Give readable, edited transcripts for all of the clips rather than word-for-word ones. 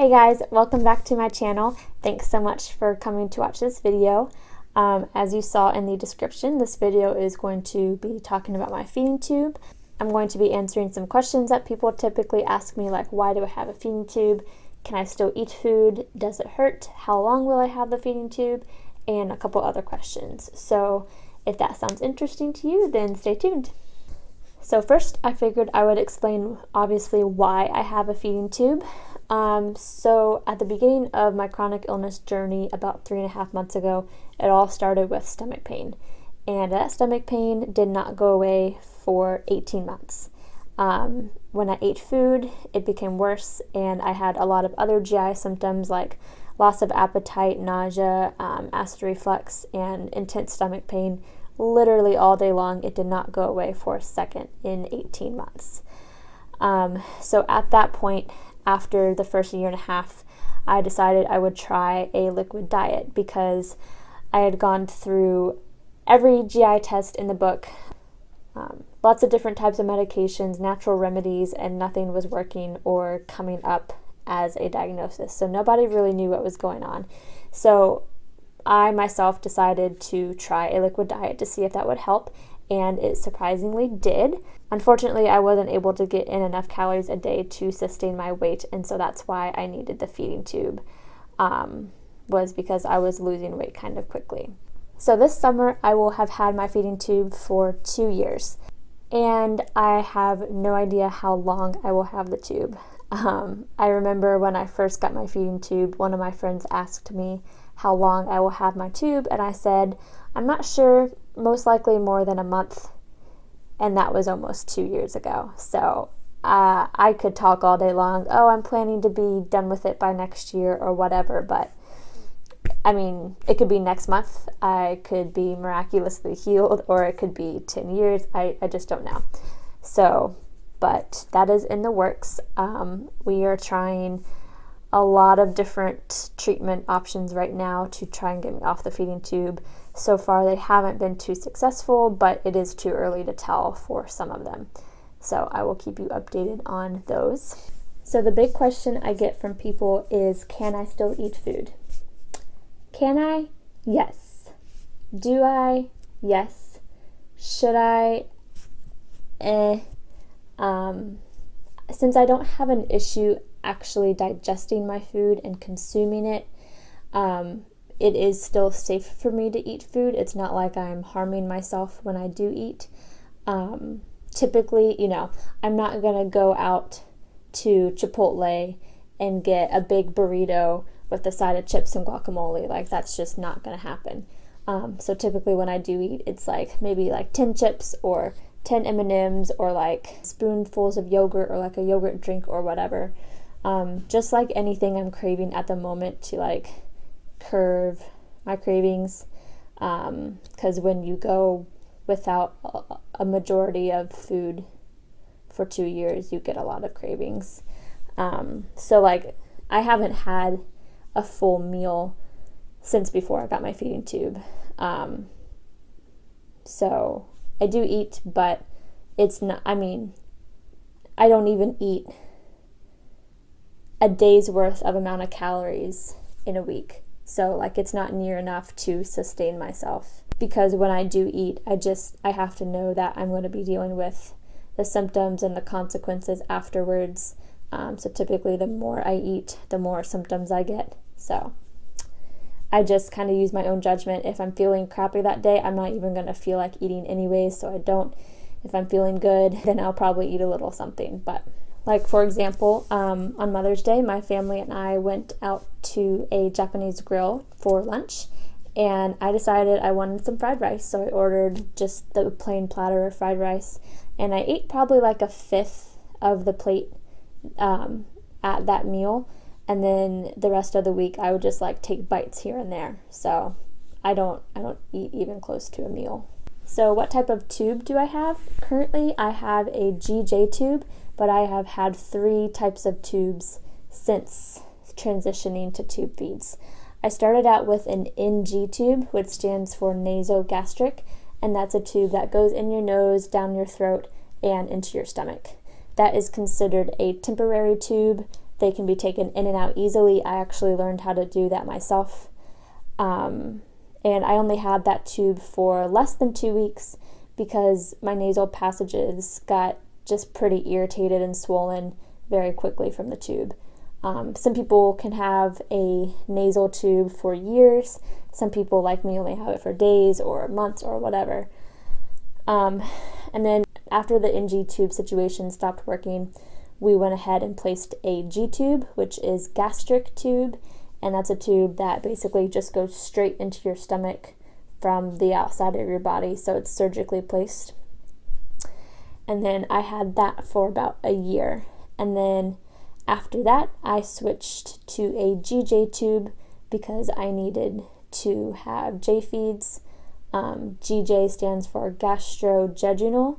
Hey guys, welcome back to my channel. Thanks so much for coming to watch this video. As you saw in the description, this video is going to be talking about my feeding tube. I'm going to be answering some questions that people typically ask me, like why do I have a feeding tube? Can I still eat food? Does it hurt? How long will I have the feeding tube? And a couple other questions. So if that sounds interesting to you, then stay tuned. So first, I figured I would explain obviously why I have a feeding tube. So at the beginning of my chronic illness journey about 3.5 months ago, it all started with stomach pain. And that stomach pain did not go away for 18 months. When I ate food, it became worse, and I had a lot of other GI symptoms like loss of appetite, nausea, acid reflux, and intense stomach pain. Literally all day long. It did not go away for a second in 18 months. So at that point, after the first 1.5 years, I decided I would try a liquid diet because I had gone through every GI test in the book, lots of different types of medications, natural remedies, and nothing was working or coming up as a diagnosis. So nobody really knew what was going on. So I myself decided to try a liquid diet to see if that would help, and it surprisingly did. Unfortunately, I wasn't able to get in enough calories a day to sustain my weight, and so that's why I needed the feeding tube, was because I was losing weight kind of quickly. So this summer, I will have had my feeding tube for 2 years, and I have no idea how long I will have the tube. I remember when I first got my feeding tube, one of my friends asked me how long I will have my tube, and I said, I'm not sure, most likely more than a month, and that was almost 2 years ago. So I could talk all day long, oh, I'm planning to be done with it by next year or whatever, but I mean, it could be next month, I could be miraculously healed, or it could be 10 years, I just don't know. So, but that is in the works. We are trying a lot of different treatment options right now to try and get me off the feeding tube. So far, they haven't been too successful, but it is too early to tell for some of them. So I will keep you updated on those. So the big question I get from people is, can I still eat food? Can I? Yes. Do I? Yes. Should I? Since I don't have an issue actually digesting my food and consuming it, it is still safe for me to eat food. It's not like I'm harming myself when I do eat. Typically, I'm not going to go out to Chipotle and get a big burrito with a side of chips and guacamole. Like, that's just not going to happen. So typically when I do eat, it's like maybe like 10 chips or 10 M&Ms or like spoonfuls of yogurt or like a yogurt drink or whatever. Just like anything I'm craving at the moment to like curb my cravings, because when you go without a majority of food for 2 years, you get a lot of cravings. So like I haven't had a full meal since before I got my feeding tube. So I do eat, but it's not, I don't even eat a day's worth of amount of calories in a week. So like it's not near enough to sustain myself, because when I do eat, I have to know that I'm going to be dealing with the symptoms and the consequences afterwards. So typically the more I eat, the more symptoms I get. So I just kind of use my own judgment. If I'm feeling crappy that day, I'm not even going to feel like eating anyways, so I don't. If I'm feeling good, then I'll probably eat a little something. But like, for example, on Mother's Day, my family and I went out to a Japanese grill for lunch, and I decided I wanted some fried rice, so I ordered just the plain platter of fried rice, and I ate probably like a fifth of the plate at that meal, and then the rest of the week I would just like take bites here and there. So I don't eat even close to a meal. So what type of tube do I have? Currently I have a GJ tube, but I have had 3 types of tubes since transitioning to tube feeds. I started out with an NG tube, which stands for nasogastric, and that's a tube that goes in your nose, down your throat, and into your stomach. That is considered a temporary tube. they can be taken in and out easily. I actually learned how to do that myself. And I only had that tube for less than 2 weeks because my nasal passages got just pretty irritated and swollen very quickly from the tube. Some people can have a nasal tube for years. Some people, like me, only have it for days or months or whatever. And then after the NG tube situation stopped working, we went ahead and placed a G tube, which is gastric tube. And that's a tube that basically just goes straight into your stomach from the outside of your body. So it's surgically placed. And then I had that for about a year. And then after that, I switched to a GJ tube because I needed to have J feeds. GJ stands for gastrojejunal.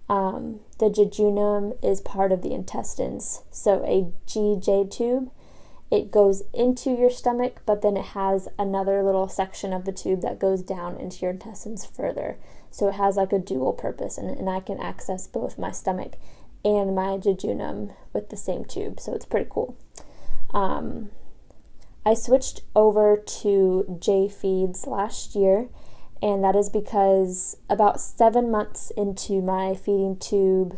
The jejunum is part of the intestines. So a GJ tube, it goes into your stomach, but then it has another little section of the tube that goes down into your intestines further. So it has like a dual purpose, and I can access both my stomach and my jejunum with the same tube, so it's pretty cool. I switched over to J feeds last year, and that is because about 7 months into my feeding tube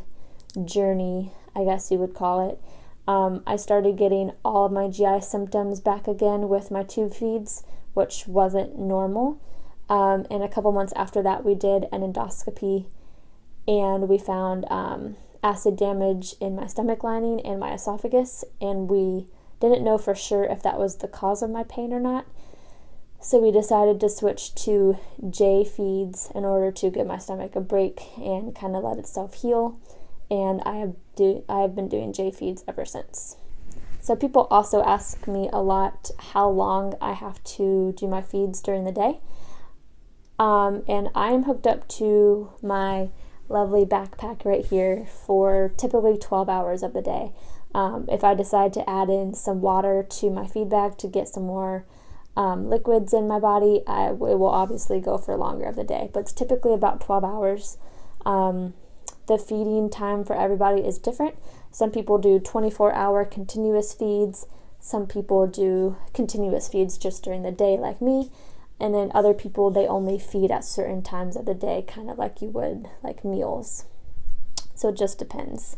journey, I guess you would call it, I started getting all of my GI symptoms back again with my tube feeds, which wasn't normal. And a couple months after that, we did an endoscopy, and we found acid damage in my stomach lining and my esophagus, and we didn't know for sure if that was the cause of my pain or not. So we decided to switch to J feeds in order to give my stomach a break and kind of let itself heal. And I have been doing J feeds ever since. So people also ask me a lot how long I have to do my feeds during the day. And I am hooked up to my lovely backpack right here for typically 12 hours of the day. If I decide to add in some water to my feed bag to get some more liquids in my body, it will obviously go for longer of the day, but it's typically about 12 hours. The feeding time for everybody is different. Some people do 24-hour continuous feeds. Some people do continuous feeds just during the day like me. And then other people, they only feed at certain times of the day, kind of like you would like meals. So it just depends.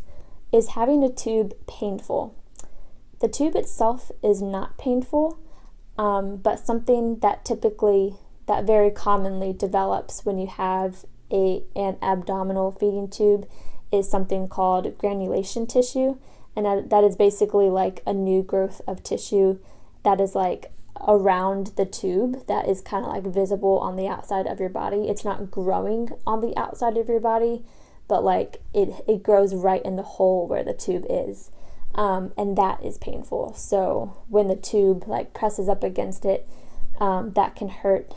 Is having a tube painful? The tube itself is not painful, but something that very commonly develops when you have an abdominal feeding tube is something called granulation tissue. And that is basically like a new growth of tissue that is like around the tube that is kind of like visible on the outside of your body. It's not growing on the outside of your body, but like it grows right in the hole where the tube is. And that is painful. So when the tube like presses up against it, that can hurt.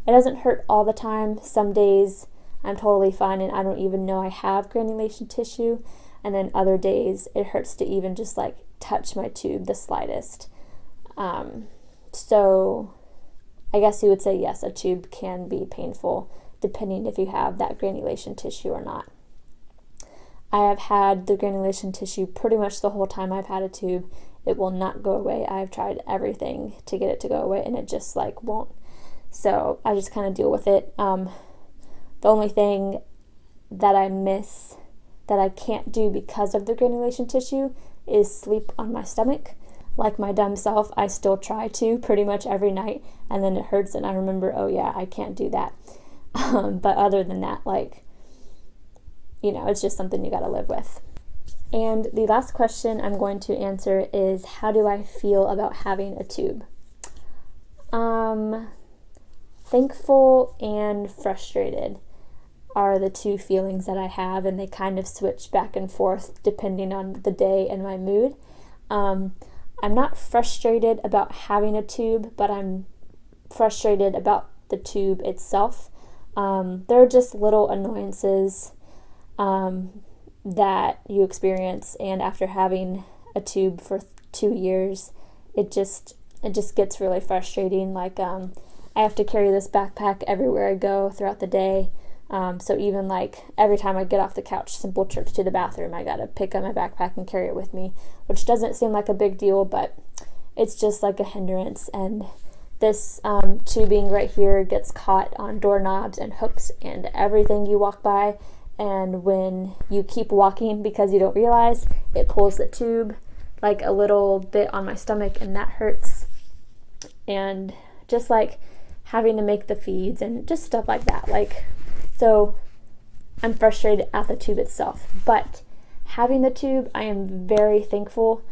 It doesn't hurt all the time. Some days I'm totally fine and I don't even know I have granulation tissue. And then other days it hurts to even just like touch my tube the slightest. So I guess you would say yes, a tube can be painful depending if you have that granulation tissue or not. I have had the granulation tissue pretty much the whole time I've had a tube. It will not go away. I've tried everything to get it to go away and it just like won't. So I just kind of deal with it. The only thing that I miss that I can't do because of the granulation tissue is sleep on my stomach. Like my dumb self, I still try to pretty much every night, and then it hurts and I remember, oh yeah, I can't do that. But other than that, like, you know, it's just something you got to live with. And the last question I'm going to answer is, how do I feel about having a tube? Thankful and frustrated are the two feelings that I have, and they kind of switch back and forth depending on the day and my mood. I'm not frustrated about having a tube, but I'm frustrated about the tube itself. There are just little annoyances that you experience, and after having a tube for 2 years, it just gets really frustrating. Like I have to carry this backpack everywhere I go throughout the day. So even like every time I get off the couch, simple trips to the bathroom, I gotta pick up my backpack and carry it with me, which doesn't seem like a big deal, but it's just like a hindrance. And this tubing right here gets caught on doorknobs and hooks and everything you walk by. And when you keep walking because you don't realize, it pulls the tube like a little bit on my stomach, and that hurts. And just like having to make the feeds and just stuff like that. So I'm frustrated at the tube itself. But having the tube, I am very thankful.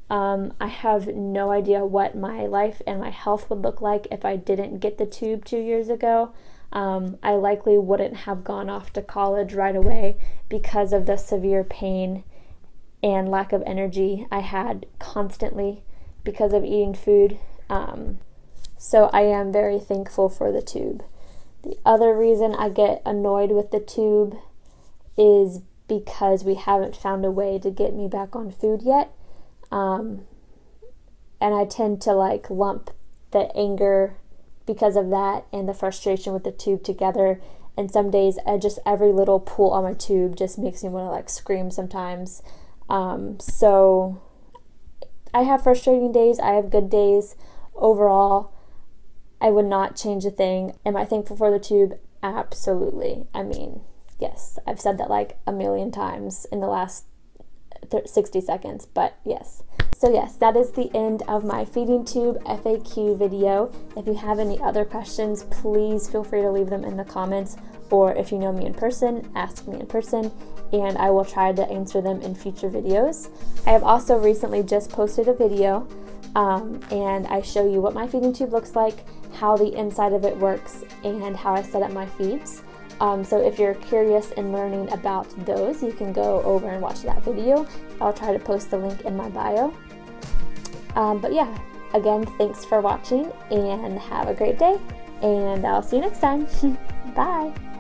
I have no idea what my life and my health would look like if I didn't get the tube 2 years ago. I likely wouldn't have gone off to college right away because of the severe pain and lack of energy I had constantly because of eating food. So I am very thankful for the tube. The other reason I get annoyed with the tube is because we haven't found a way to get me back on food yet. And I tend to like lump the anger because of that and the frustration with the tube together. And some days every little pull on my tube just makes me want to like scream sometimes. So I have frustrating days. I have good days. Overall, I would not change a thing. Am I thankful for the tube? Absolutely. I mean, yes, I've said that like a million times in the last 60 seconds, but yes. So yes, that is the end of my feeding tube FAQ video. If you have any other questions, please feel free to leave them in the comments, or if you know me in person, ask me in person, and I will try to answer them in future videos. I have also recently just posted a video and I show you what my feeding tube looks like, how the inside of it works, and how I set up my feeds. So if you're curious in learning about those, you can go over and watch that video. I'll try to post the link in my bio. But yeah, again, thanks for watching and have a great day, and I'll see you next time. Bye.